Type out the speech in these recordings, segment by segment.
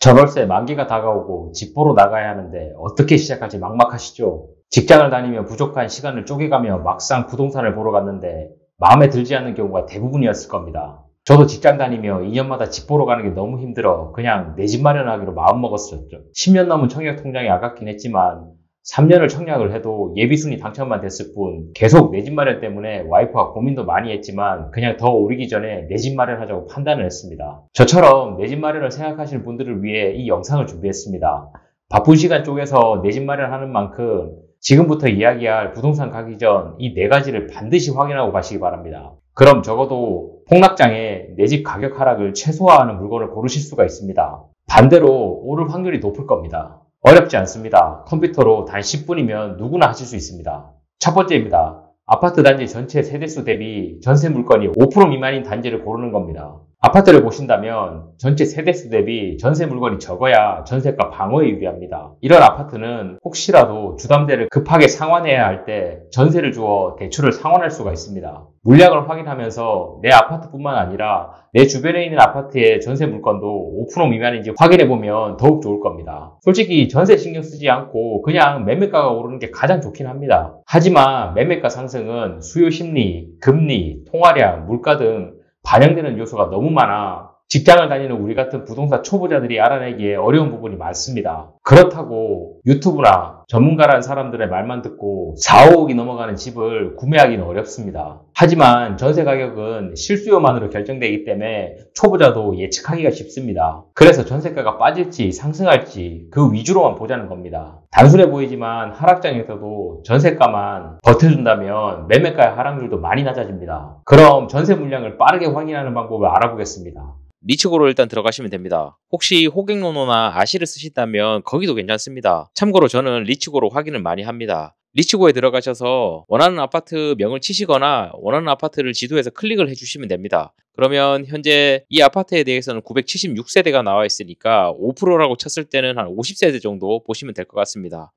전월세 만기가 다가오고 집 보러 나가야 하는데 어떻게 시작할지 막막하시죠? 직장을 다니며 부족한 시간을 쪼개가며 막상 부동산을 보러 갔는데 마음에 들지 않는 경우가 대부분이었을 겁니다. 저도 직장 다니며 2년마다 집 보러 가는 게 너무 힘들어 그냥 내 집 마련하기로 마음먹었었죠. 10년 넘은 청약 통장이 아깝긴 했지만 3년을 청약을 해도 예비순위 당첨만 됐을 뿐 계속 내 집 마련 때문에 와이프와 고민도 많이 했지만 그냥 더 오르기 전에 내 집 마련하자고 판단을 했습니다. 저처럼 내 집 마련을 생각하시는 분들을 위해 이 영상을 준비했습니다. 바쁜 시간 쪼개서 내 집 마련하는 만큼 지금부터 이야기할 부동산 가기 전 이 네 가지를 반드시 확인하고 가시기 바랍니다. 그럼 적어도 폭락장에 내 집 가격 하락을 최소화하는 물건을 고르실 수가 있습니다. 반대로 오를 확률이 높을 겁니다. 어렵지 않습니다. 컴퓨터로 단 10분이면 누구나 하실 수 있습니다. 첫 번째입니다. 아파트 단지 전체 세대수 대비 전세 물건이 5% 미만인 단지를 고르는 겁니다. 아파트를 보신다면 전체 세대수 대비 전세 물건이 적어야 전세가 방어에 유리합니다. 이런 아파트는 혹시라도 주담대를 급하게 상환해야 할 때 전세를 주어 대출을 상환할 수가 있습니다. 물량을 확인하면서 내 아파트뿐만 아니라 내 주변에 있는 아파트의 전세 물건도 5% 미만인지 확인해보면 더욱 좋을 겁니다. 솔직히 전세 신경 쓰지 않고 그냥 매매가가 오르는 게 가장 좋긴 합니다. 하지만 매매가 상승은 수요 심리, 금리, 통화량, 물가 등 반영되는 요소가 너무 많아 직장을 다니는 우리 같은 부동산 초보자들이 알아내기에 어려운 부분이 많습니다. 그렇다고 유튜브나 전문가라는 사람들의 말만 듣고 4, 5억이 넘어가는 집을 구매하기는 어렵습니다. 하지만 전세 가격은 실수요만으로 결정되기 때문에 초보자도 예측하기가 쉽습니다. 그래서 전세가가 빠질지 상승할지 그 위주로만 보자는 겁니다. 단순해 보이지만 하락장에서도 전세가만 버텨준다면 매매가의 하락률도 많이 낮아집니다. 그럼 전세 물량을 빠르게 확인하는 방법을 알아보겠습니다. 리치고로 일단 들어가시면 됩니다. 혹시 호갱노노나 아시를 쓰신다면 거기도 괜찮습니다. 참고로 저는 리치고로 확인을 많이 합니다. 리치고에 들어가셔서 원하는 아파트 명을 치시거나 원하는 아파트를 지도에서 클릭을 해주시면 됩니다. 그러면 현재 이 아파트에 대해서는 976세대가 나와 있으니까 5%라고 쳤을 때는 한 50세대 정도 보시면 될 것 같습니다.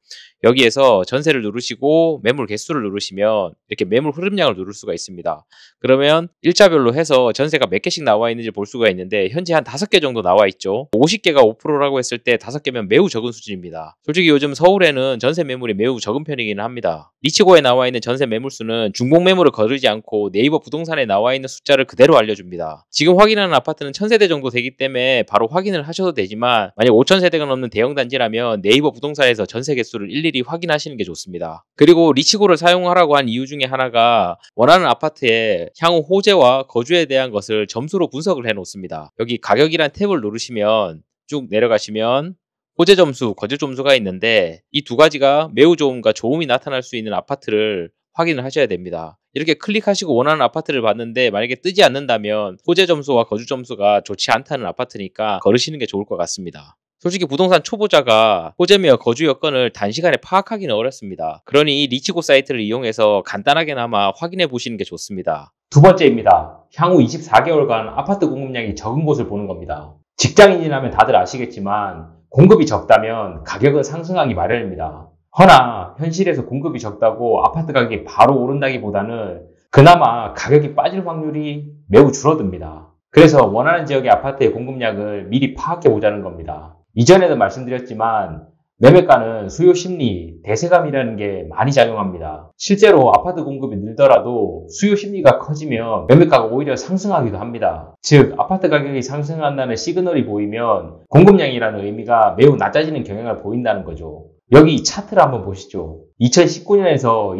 여기에서 전세를 누르시고 매물 개수를 누르시면 이렇게 매물 흐름량을 누를 수가 있습니다. 그러면 일자별로 해서 전세가 몇 개씩 나와 있는지 볼 수가 있는데 현재 한 5개 정도 나와 있죠. 50개가 5%라고 했을 때 5개면 매우 적은 수준입니다. 솔직히 요즘 서울에는 전세 매물이 매우 적은 편이긴 합니다. 리치고에 나와 있는 전세 매물수는 중복 매물을 거르지 않고 네이버 부동산에 나와 있는 숫자를 그대로 알려줍니다. 지금 확인하는 아파트는 1000세대 정도 되기 때문에 바로 확인을 하셔도 되지만 만약 5000세대가 넘는 대형 단지라면 네이버 부동산에서 전세 개수를 일일이 확인하시는 게 좋습니다. 그리고 리치고를 사용하라고 한 이유 중에 하나가 원하는 아파트의 향후 호재와 거주에 대한 것을 점수로 분석을 해 놓습니다. 여기 가격이란 탭을 누르시면 쭉 내려가시면 호재 점수, 거주 점수가 있는데 이 두 가지가 매우 좋음과 좋음이 나타날 수 있는 아파트를 확인을 하셔야 됩니다. 이렇게 클릭하시고 원하는 아파트를 봤는데 만약에 뜨지 않는다면 호재 점수와 거주 점수가 좋지 않다는 아파트니까 거르시는 게 좋을 것 같습니다. 솔직히 부동산 초보자가 호재며 거주 여건을 단시간에 파악하기는 어렵습니다. 그러니 이 리치고 사이트를 이용해서 간단하게나마 확인해 보시는 게 좋습니다. 두 번째입니다. 향후 24개월간 아파트 공급량이 적은 곳을 보는 겁니다. 직장인이라면 다들 아시겠지만 공급이 적다면 가격은 상승하기 마련입니다. 허나 현실에서 공급이 적다고 아파트 가격이 바로 오른다기보다는 그나마 가격이 빠질 확률이 매우 줄어듭니다. 그래서 원하는 지역의 아파트의 공급량을 미리 파악해 보자는 겁니다. 이전에도 말씀드렸지만 매매가는 수요 심리, 대세감이라는 게 많이 작용합니다. 실제로 아파트 공급이 늘더라도 수요 심리가 커지면 매매가가 오히려 상승하기도 합니다. 즉 아파트 가격이 상승한다는 시그널이 보이면 공급량이라는 의미가 매우 낮아지는 경향을 보인다는 거죠. 여기 차트를 한번 보시죠. 2019년에서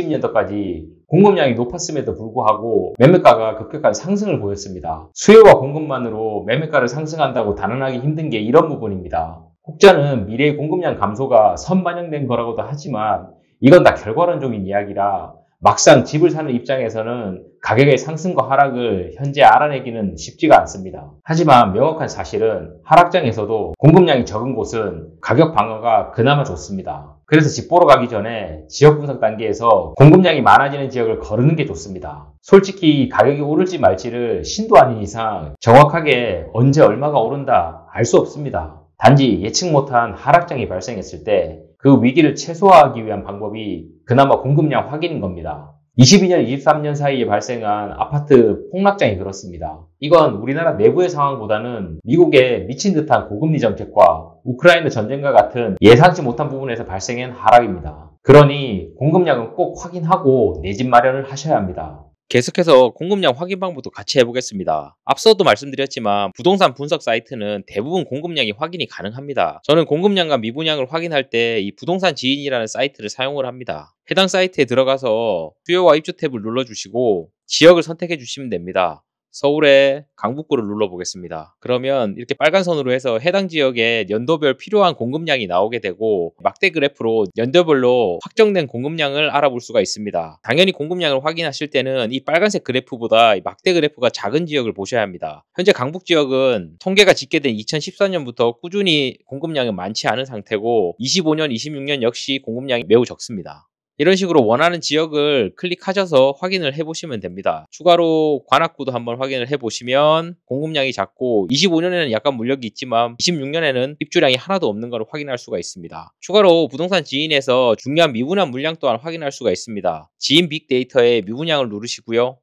2020년도까지 공급량이 높았음에도 불구하고 매매가가 급격한 상승을 보였습니다. 수요와 공급만으로 매매가를 상승한다고 단언하기 힘든 게 이런 부분입니다. 혹자는 미래의 공급량 감소가 선반영된 거라고도 하지만 이건 다 결과론적인 이야기라 막상 집을 사는 입장에서는 가격의 상승과 하락을 현재 알아내기는 쉽지가 않습니다. 하지만 명확한 사실은 하락장에서도 공급량이 적은 곳은 가격 방어가 그나마 좋습니다. 그래서 집 보러 가기 전에 지역 분석 단계에서 공급량이 많아지는 지역을 거르는 게 좋습니다. 솔직히 가격이 오를지 말지를 신도 아닌 이상 정확하게 언제 얼마가 오른다 알 수 없습니다. 단지 예측 못한 하락장이 발생했을 때 그 위기를 최소화하기 위한 방법이 그나마 공급량 확인인 겁니다. 22년, 23년 사이에 발생한 아파트 폭락장이 그렇습니다. 이건 우리나라 내부의 상황보다는 미국의 미친 듯한 고금리 정책과 우크라이나 전쟁과 같은 예상치 못한 부분에서 발생한 하락입니다. 그러니 공급량은 꼭 확인하고 내 집 마련을 하셔야 합니다. 계속해서 공급량 확인 방법도 같이 해보겠습니다. 앞서도 말씀드렸지만 부동산 분석 사이트는 대부분 공급량이 확인이 가능합니다. 저는 공급량과 미분양을 확인할 때 이 부동산 지인이라는 사이트를 사용을 합니다. 해당 사이트에 들어가서 수요와 입주 탭을 눌러주시고 지역을 선택해 주시면 됩니다. 서울의 강북구를 눌러보겠습니다. 그러면 이렇게 빨간 선으로 해서 해당 지역에 연도별 필요한 공급량이 나오게 되고 막대 그래프로 연도별로 확정된 공급량을 알아볼 수가 있습니다. 당연히 공급량을 확인하실 때는 이 빨간색 그래프보다 이 막대 그래프가 작은 지역을 보셔야 합니다. 현재 강북 지역은 통계가 집계된 2014년부터 꾸준히 공급량이 많지 않은 상태고 25년, 26년 역시 공급량이 매우 적습니다. 이런 식으로 원하는 지역을 클릭하셔서 확인을 해보시면 됩니다. 추가로 관악구도 한번 확인을 해보시면 공급량이 작고 25년에는 약간 물력이 있지만 26년에는 입주량이 하나도 없는 걸 확인할 수가 있습니다. 추가로 부동산 지인에서 중요한 미분양 물량 또한 확인할 수가 있습니다. 지인 빅데이터에 미분양을 누르시고요.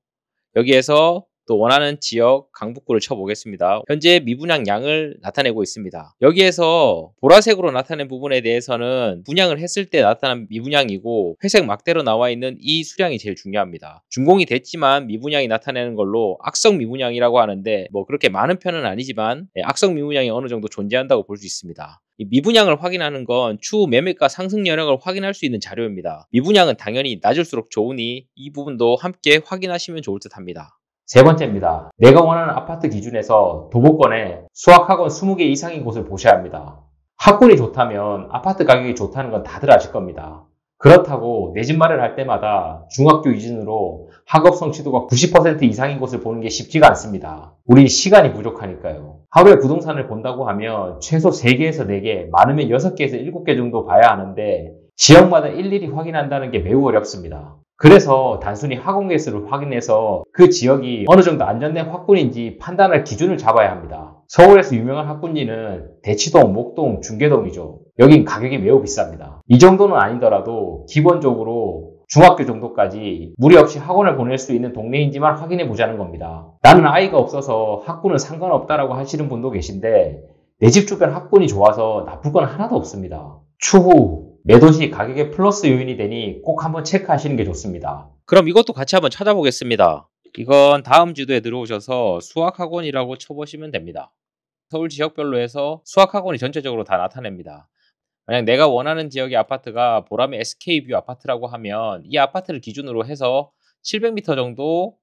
여기에서 또 원하는 지역 강북구를 쳐보겠습니다. 현재 미분양 양을 나타내고 있습니다. 여기에서 보라색으로 나타낸 부분에 대해서는 분양을 했을 때 나타난 미분양이고 회색 막대로 나와 있는 이 수량이 제일 중요합니다. 준공이 됐지만 미분양이 나타내는 걸로 악성 미분양이라고 하는데 뭐 그렇게 많은 편은 아니지만 악성 미분양이 어느 정도 존재한다고 볼 수 있습니다. 이 미분양을 확인하는 건 추후 매매가 상승 여력을 확인할 수 있는 자료입니다. 미분양은 당연히 낮을수록 좋으니 이 부분도 함께 확인하시면 좋을 듯 합니다. 세 번째입니다. 내가 원하는 아파트 기준에서 도보권에 수학학원 20개 이상인 곳을 보셔야 합니다. 학군이 좋다면 아파트 가격이 좋다는 건 다들 아실 겁니다. 그렇다고 내 집 마련할 때마다 중학교 기준으로 학업 성취도가 90% 이상인 곳을 보는 게 쉽지가 않습니다. 우리 시간이 부족하니까요. 하루에 부동산을 본다고 하면 최소 3개에서 4개, 많으면 6개에서 7개 정도 봐야 하는데 지역마다 일일이 확인한다는 게 매우 어렵습니다. 그래서 단순히 학원 개수를 확인해서 그 지역이 어느 정도 안전된 학군인지 판단할 기준을 잡아야 합니다. 서울에서 유명한 학군지는 대치동, 목동, 중계동이죠. 여긴 가격이 매우 비쌉니다. 이 정도는 아니더라도 기본적으로 중학교 정도까지 무리 없이 학원을 보낼 수 있는 동네인지만 확인해 보자는 겁니다. 나는 아이가 없어서 학군은 상관없다라고 하시는 분도 계신데 내 집 주변 학군이 좋아서 나쁠 건 하나도 없습니다. 추후 매도시 가격의 플러스 요인이 되니 꼭 한번 체크하시는 게 좋습니다. 그럼 이것도 같이 한번 찾아보겠습니다. 이건 다음 지도에 들어오셔서 수학학원이라고 쳐보시면 됩니다. 서울 지역별로 해서 수학학원이 전체적으로 다 나타냅니다. 만약 내가 원하는 지역의 아파트가 보람의 SK뷰 아파트라고 하면 이 아파트를 기준으로 해서 700m 정도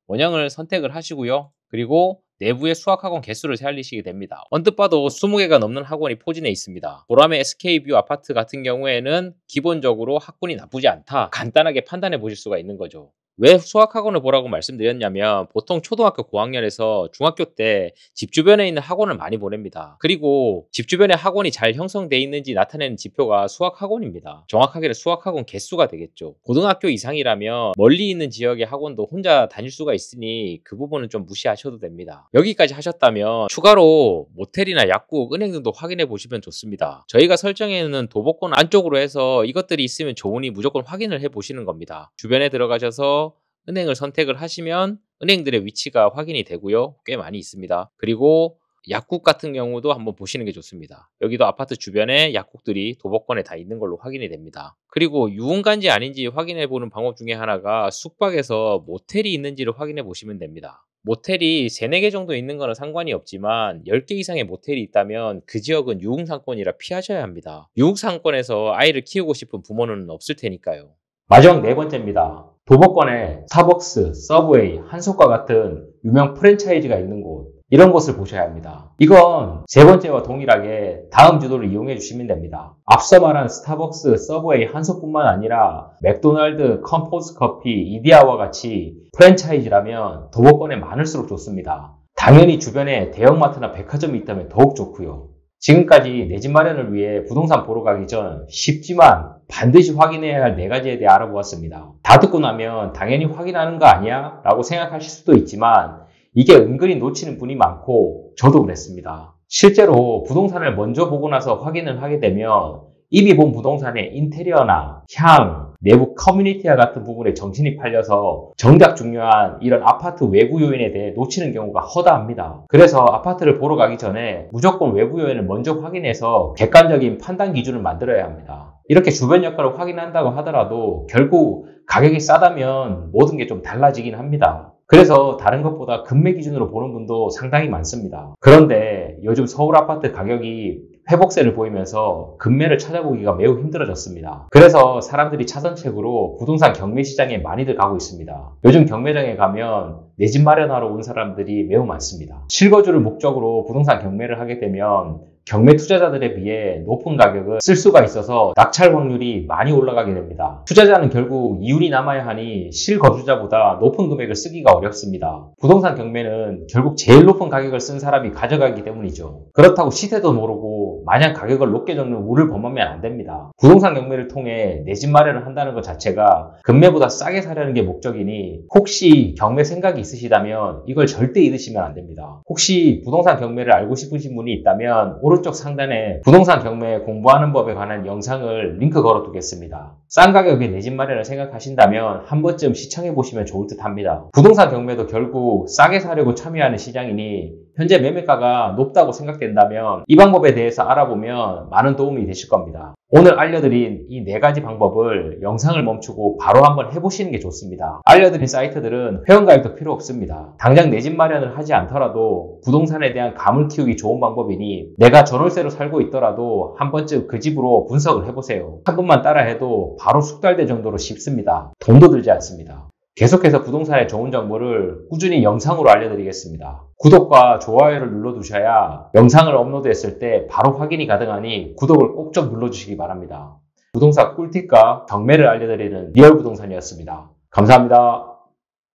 원형을 선택을 하시고요. 그리고 내부의 수학학원 개수를 세알리시게 됩니다. 언뜻 봐도 20개가 넘는 학원이 포진해 있습니다. 보람의 SK뷰 아파트 같은 경우에는 기본적으로 학군이 나쁘지 않다. 간단하게 판단해 보실 수가 있는 거죠. 왜 수학학원을 보라고 말씀드렸냐면 보통 초등학교 고학년에서 중학교 때 집 주변에 있는 학원을 많이 보냅니다. 그리고 집 주변에 학원이 잘 형성되어 있는지 나타내는 지표가 수학학원입니다. 정확하게는 수학학원 개수가 되겠죠. 고등학교 이상이라면 멀리 있는 지역의 학원도 혼자 다닐 수가 있으니 그 부분은 좀 무시하셔도 됩니다. 여기까지 하셨다면 추가로 모텔이나 약국, 은행 등도 확인해 보시면 좋습니다. 저희가 설정해놓은 도보권 안쪽으로 해서 이것들이 있으면 좋으니 무조건 확인을 해 보시는 겁니다. 주변에 들어가셔서 은행을 선택을 하시면 은행들의 위치가 확인이 되고요. 꽤 많이 있습니다. 그리고 약국 같은 경우도 한번 보시는 게 좋습니다. 여기도 아파트 주변에 약국들이 도보권에 다 있는 걸로 확인이 됩니다. 그리고 유흥가인지 아닌지 확인해 보는 방법 중에 하나가 숙박에서 모텔이 있는지를 확인해 보시면 됩니다. 모텔이 3, 4개 정도 있는 거는 상관이 없지만 10개 이상의 모텔이 있다면 그 지역은 유흥상권이라 피하셔야 합니다. 유흥상권에서 아이를 키우고 싶은 부모는 없을 테니까요. 마지막 4번째입니다. 도보권에 스타벅스, 서브웨이, 한속과 같은 유명 프랜차이즈가 있는 곳, 이런 곳을 보셔야 합니다. 이건 3번째와 동일하게 다음 지도를 이용해 주시면 됩니다. 앞서 말한 스타벅스, 서브웨이, 한속뿐만 아니라 맥도날드, 컴포스 커피, 이디야와 같이 프랜차이즈라면 도보권에 많을수록 좋습니다. 당연히 주변에 대형마트나 백화점이 있다면 더욱 좋고요. 지금까지 내 집 마련을 위해 부동산 보러 가기 전 쉽지만 반드시 확인해야 할 4가지에 대해 알아보았습니다. 다 듣고 나면 당연히 확인하는 거 아니야? 라고 생각하실 수도 있지만 이게 은근히 놓치는 분이 많고 저도 그랬습니다. 실제로 부동산을 먼저 보고 나서 확인을 하게 되면 이미 본 부동산의 인테리어나 향, 내부 커뮤니티와 같은 부분에 정신이 팔려서 정작 중요한 이런 아파트 외부 요인에 대해 놓치는 경우가 허다합니다. 그래서 아파트를 보러 가기 전에 무조건 외부 요인을 먼저 확인해서 객관적인 판단 기준을 만들어야 합니다. 이렇게 주변 여건을 확인한다고 하더라도 결국 가격이 싸다면 모든 게 좀 달라지긴 합니다. 그래서 다른 것보다 금매 기준으로 보는 분도 상당히 많습니다. 그런데 요즘 서울 아파트 가격이 회복세를 보이면서 금매를 찾아보기가 매우 힘들어졌습니다. 그래서 사람들이 차선책으로 부동산 경매 시장에 많이들 가고 있습니다. 요즘 경매장에 가면 내 집 마련하러 온 사람들이 매우 많습니다. 실거주를 목적으로 부동산 경매를 하게 되면 경매 투자자들에 비해 높은 가격을 쓸 수가 있어서 낙찰 확률이 많이 올라가게 됩니다. 투자자는 결국 이윤이 남아야 하니 실거주자보다 높은 금액을 쓰기가 어렵습니다. 부동산 경매는 결국 제일 높은 가격을 쓴 사람이 가져가기 때문이죠. 그렇다고 시세도 모르고 마냥 가격을 높게 적는 우를 범하면 안 됩니다. 부동산 경매를 통해 내 집 마련을 한다는 것 자체가 금매보다 싸게 사려는 게 목적이니 혹시 경매 생각이 있으시다면 이걸 절대 잊으시면 안 됩니다. 혹시 부동산 경매를 알고 싶으신 분이 있다면 오른쪽 상단에 부동산 경매 공부하는 법에 관한 영상을 링크 걸어 두겠습니다. 싼 가격에 내 집 마련을 생각하신다면 한 번쯤 시청해 보시면 좋을 듯 합니다. 부동산 경매도 결국 싸게 사려고 참여하는 시장이니 현재 매매가가 높다고 생각된다면 이 방법에 대해서 알아보면 많은 도움이 되실 겁니다. 오늘 알려드린 이 4가지 방법을 영상을 멈추고 바로 한번 해보시는 게 좋습니다. 알려드린 사이트들은 회원가입도 필요 없습니다. 당장 내 집 마련을 하지 않더라도 부동산에 대한 감을 키우기 좋은 방법이니 내가 전월세로 살고 있더라도 한 번쯤 그 집으로 분석을 해보세요. 한 번만 따라해도 바로 숙달될 정도로 쉽습니다. 돈도 들지 않습니다. 계속해서 부동산의 좋은 정보를 꾸준히 영상으로 알려드리겠습니다. 구독과 좋아요를 눌러두셔야 영상을 업로드했을 때 바로 확인이 가능하니 구독을 꼭 좀 눌러주시기 바랍니다. 부동산 꿀팁과 경매를 알려드리는 리얼부동산이었습니다. 감사합니다.